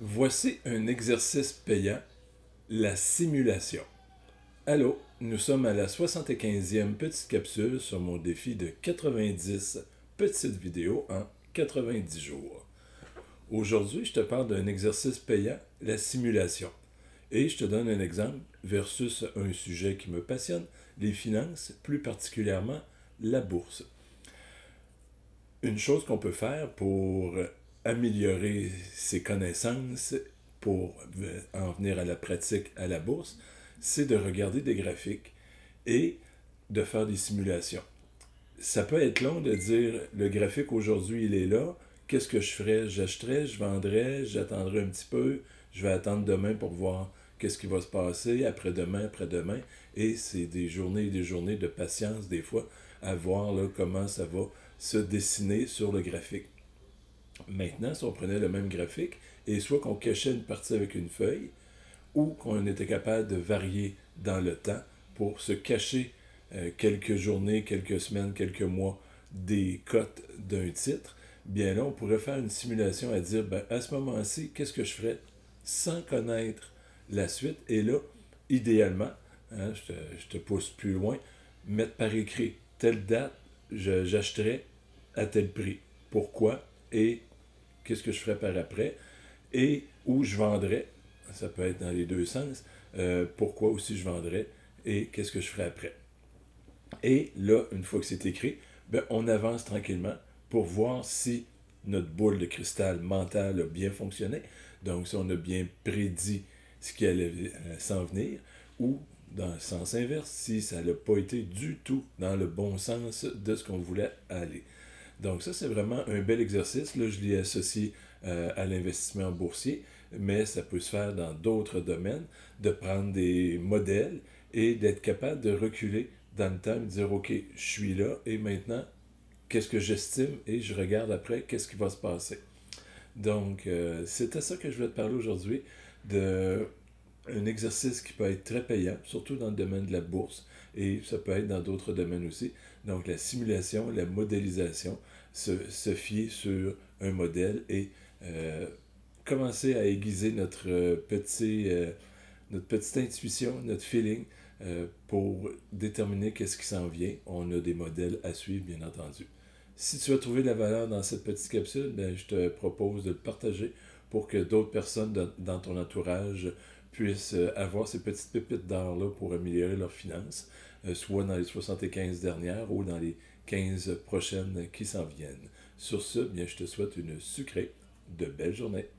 Voici un exercice payant, la simulation. Allô, nous sommes à la 75e petite capsule sur mon défi de 90 petites vidéos en 90 jours. Aujourd'hui, je te parle d'un exercice payant, la simulation. Et je te donne un exemple versus un sujet qui me passionne, les finances, plus particulièrement la bourse. Une chose qu'on peut faire pour améliorer ses connaissances, pour en venir à la pratique à la bourse, c'est de regarder des graphiques et de faire des simulations. Ça peut être long de dire, le graphique aujourd'hui, il est là, qu'est-ce que je ferais? J'achèterais, je vendrais, j'attendrai un petit peu, je vais attendre demain pour voir qu'est-ce qui va se passer, après-demain, et c'est des journées et des journées de patience, des fois, à voir là, comment ça va se dessiner sur le graphique. Maintenant, si on prenait le même graphique, et soit qu'on cachait une partie avec une feuille, ou qu'on était capable de varier dans le temps pour se cacher quelques journées, quelques semaines, quelques mois des cotes d'un titre, bien là, on pourrait faire une simulation à dire, ben, à ce moment-ci, qu'est-ce que je ferais sans connaître la suite? Et là, idéalement, hein, je te pousse plus loin, mettre par écrit, telle date, j'achèterais à tel prix. Pourquoi? Et qu'est-ce que je ferais par après? Et où je vendrais, ça peut être dans les deux sens, pourquoi aussi je vendrais et qu'est-ce que je ferais après. Et là, une fois que c'est écrit, ben, on avance tranquillement pour voir si notre boule de cristal mentale a bien fonctionné, donc si on a bien prédit ce qui allait s'en venir, ou dans le sens inverse, si ça n'a pas été du tout dans le bon sens de ce qu'on voulait aller. Donc ça, c'est vraiment un bel exercice. Là, je l'ai associé à l'investissement boursier, mais ça peut se faire dans d'autres domaines, de prendre des modèles et d'être capable de reculer dans le temps et de dire, OK, je suis là et maintenant, qu'est-ce que j'estime et je regarde après qu'est-ce qui va se passer. Donc, c'est à ça que je vais te parler aujourd'hui, de un exercice qui peut être très payant, surtout dans le domaine de la bourse, et ça peut être dans d'autres domaines aussi. Donc la simulation, la modélisation, se fier sur un modèle et commencer à aiguiser notre petite intuition, notre feeling, pour déterminer qu'est-ce qui s'en vient. On a des modèles à suivre, bien entendu. Si tu as trouvé de la valeur dans cette petite capsule, ben, je te propose de le partager pour que d'autres personnes dans ton entourage puissent avoir ces petites pépites d'or-là pour améliorer leurs finances, soit dans les 75 dernières ou dans les 15 prochaines qui s'en viennent. Sur ce, bien, je te souhaite une sucrée de belle journée.